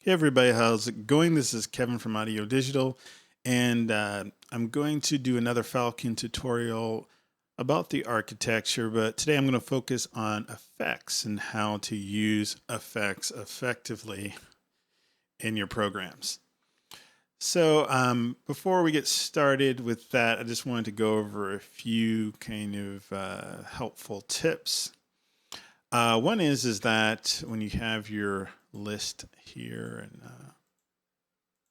Hey everybody, how's it going? This is Kevin from Audio Digital, and I'm going to do another Falcon tutorial about the architecture, but today I'm going to focus on effects and how to use effects effectively in your programs. So before we get started with that, I just wanted to go over a few kind of helpful tips. One is that when you have your list here and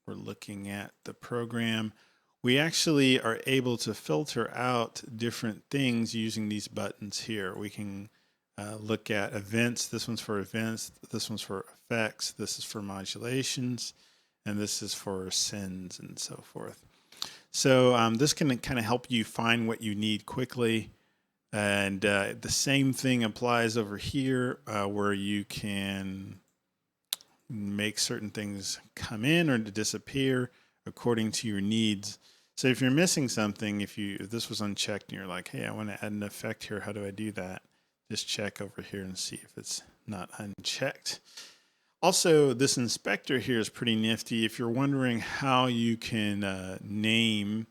we're looking at the program, we actually are able to filter out different things using these buttons here. We can look at events. This one's for events. This one's for effects. This is for modulations. And this is for sends and so forth. So this can kind of help you find what you need quickly. And the same thing applies over here where you can make certain things come in or to disappear according to your needs. So if you're missing something, if this was unchecked and you're like, hey, I want to add an effect here, how do I do that? Just check over here and see if it's not unchecked. Also, this inspector here is pretty nifty. If you're wondering how you can name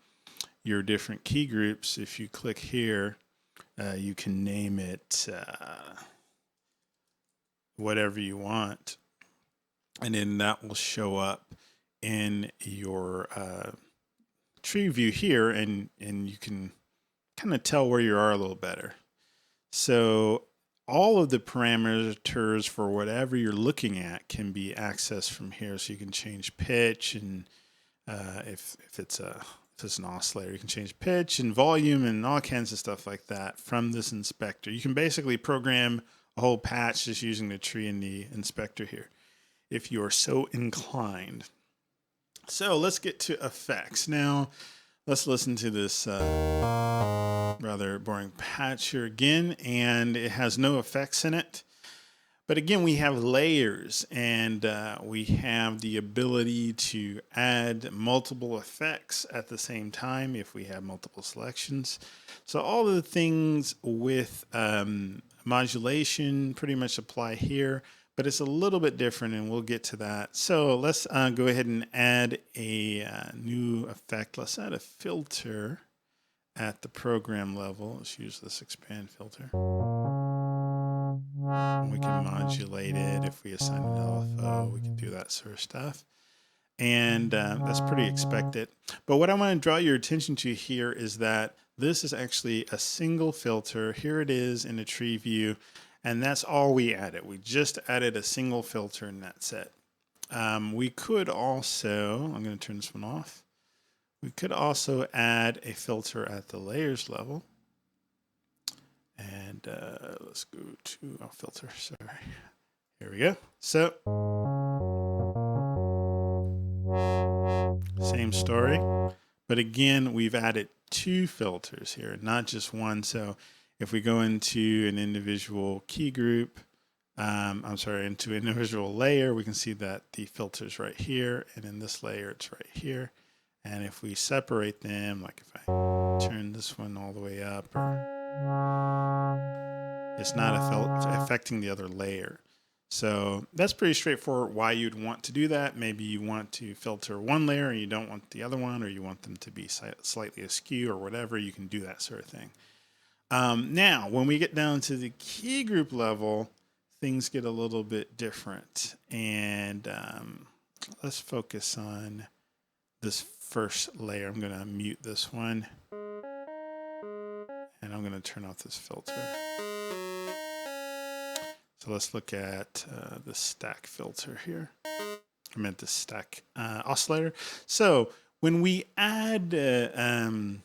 your different key groups, if you click here, you can name it whatever you want, and then that will show up in your tree view here, and you can kind of tell where you are a little better. So all of the parameters for whatever you're looking at can be accessed from here. So you can change pitch, and if it's an oscillator, you can change pitch and volume and all kinds of stuff like that from this inspector. You can basically program a whole patch just using the tree and the inspector here, if you are so inclined. So let's get to effects. Now, let's listen to this rather boring patch here again, and it has no effects in it. But again, we have layers, and we have the ability to add multiple effects at the same time if we have multiple selections. So all of the things with modulation pretty much apply here, but it's a little bit different, and we'll get to that. So let's go ahead and add a new effect. Let's add a filter at the program level. Let's use this expand filter. We can modulate it if we assign an LFO. We can do that sort of stuff. And that's pretty expected. But what I want to draw your attention to here is that this is actually a single filter. Here it is in the tree view. And that's all we added. We just added a single filter and that's it. We could also, I'm going to turn this one off. We could also add a filter at the layers level. And let's go to our filter. Sorry. Here we go. So, same story. But again, we've added two filters here, not just one. So if we go into an individual key group, into an individual layer, we can see that the filter's right here. And in this layer, it's right here. And if we separate them, like if I turn this one all the way up, it's not affecting the other layer. So that's pretty straightforward why you'd want to do that. Maybe you want to filter one layer and you don't want the other one, or you want them to be slightly askew or whatever. You can do that sort of thing. Now, when we get down to the key group level, things get a little bit different. And let's focus on this first layer. I'm going to mute this one. And I'm going to turn off this filter. So let's look at the stack filter here. I meant the stack oscillator. So when we add, actually I'm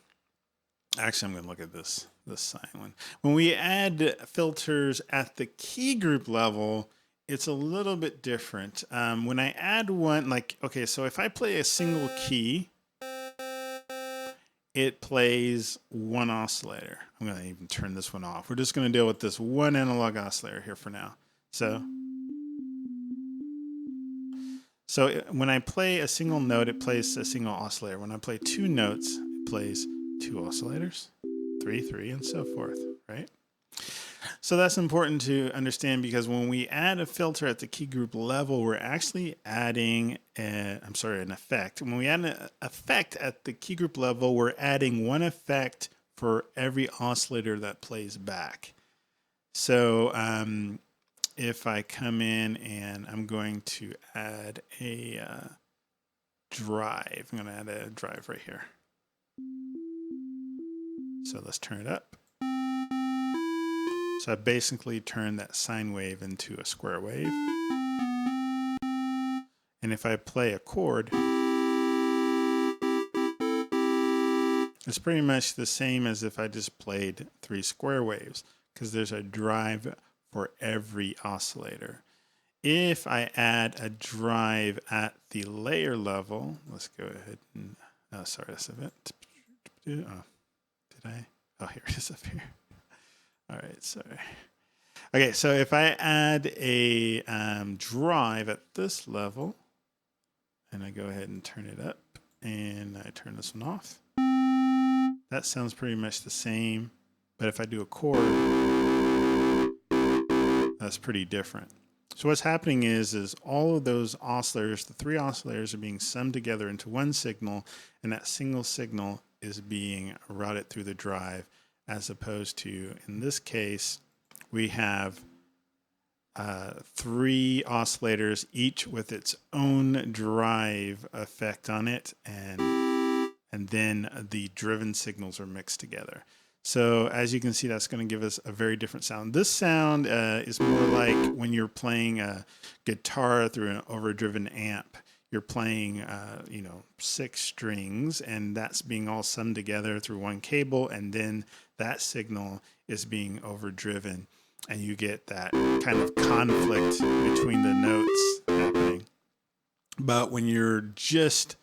going to look at this sign one. When we add filters at the key group level, it's a little bit different. When I add one, like, okay, so if I play a single key, it plays one oscillator. I'm going to even turn this one off. We're just going to deal with this one analog oscillator here for now. So when I play a single note, it plays a single oscillator. When I play two notes, it plays two oscillators, 3, 3, and so forth, right? So that's important to understand because when we add a filter at the key group level, we're actually adding an effect. When we add an effect at the key group level, we're adding one effect for every oscillator that plays back. So if I come in and I'm going to add a drive, I'm going to add a drive right here. So let's turn it up. So I basically turned that sine wave into a square wave. And if I play a chord, it's pretty much the same as if I just played 3 square waves, because there's a drive for every oscillator. If I add a drive at the layer level, let's go ahead and, sorry, that's a bit. Did I? Oh, here it is up here. All right, sorry. Okay, so if I add a drive at this level, and I go ahead and turn it up, and I turn this one off, that sounds pretty much the same. But if I do a chord, that's pretty different. So what's happening is all of those oscillators, the 3 oscillators, are being summed together into one signal, and that single signal is being routed through the drive, as opposed to, in this case, we have 3 oscillators, each with its own drive effect on it, and then the driven signals are mixed together. So as you can see, that's going to give us a very different sound. This sound is more like when you're playing a guitar through an overdriven amp. You're playing, 6 strings, and that's being all summed together through one cable, and then that signal is being overdriven, and you get that kind of conflict between the notes happening. But when you're just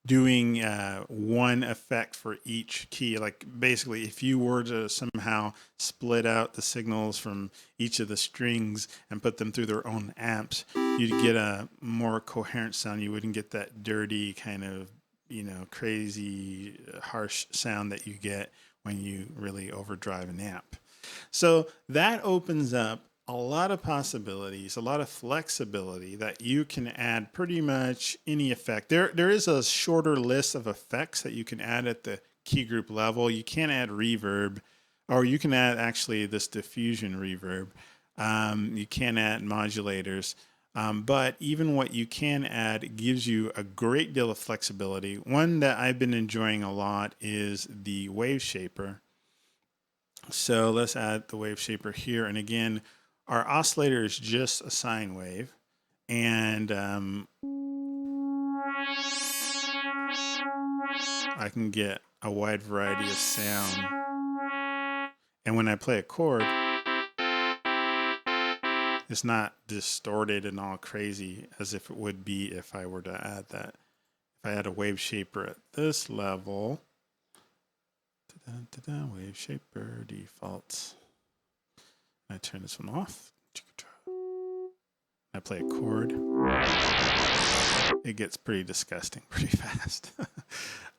doing one effect for each key, like basically if you were to somehow split out the signals from each of the strings and put them through their own amps, you'd get a more coherent sound. You wouldn't get that dirty kind of, crazy, harsh sound that you get when you really overdrive an amp. So that opens up a lot of possibilities, a lot of flexibility that you can add pretty much any effect. There is a shorter list of effects that you can add at the key group level. You can add reverb, or you can add actually this diffusion reverb. You can add modulators, but even what you can add gives you a great deal of flexibility. One that I've been enjoying a lot is the wave shaper. So let's add the wave shaper here. And again, our oscillator is just a sine wave. And I can get a wide variety of sound. And when I play a chord, it's not distorted and all crazy as if it would be if I were to add that. If I had a wave shaper at this level, wave shaper defaults. I turn this one off. I play a chord. It gets pretty disgusting pretty fast.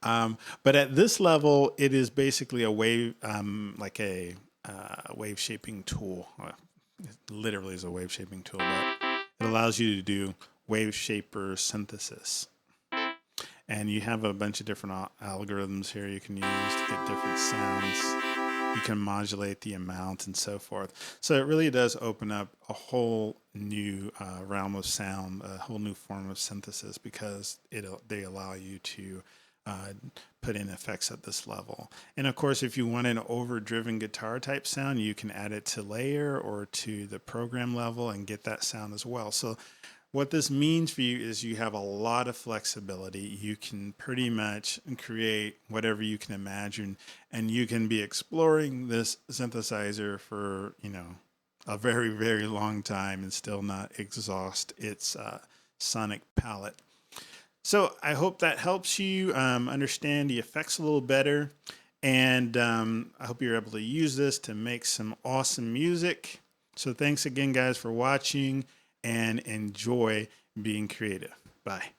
But at this level, it is basically a wave, like a wave shaping tool. It literally is a wave shaping tool, but it allows you to do wave shaper synthesis. And you have a bunch of different algorithms here you can use to get different sounds. You can modulate the amount and so forth. So it really does open up a whole new realm of sound, a whole new form of synthesis, because they allow you to put in effects at this level. And of course, if you want an overdriven guitar type sound, you can add it to layer or to the program level and get that sound as well. So what this means for you is you have a lot of flexibility. You can pretty much create whatever you can imagine, and you can be exploring this synthesizer for, a very, very long time and still not exhaust its sonic palette. So I hope that helps you understand the effects a little better, and I hope you're able to use this to make some awesome music. So thanks again, guys, for watching, and enjoy being creative. Bye.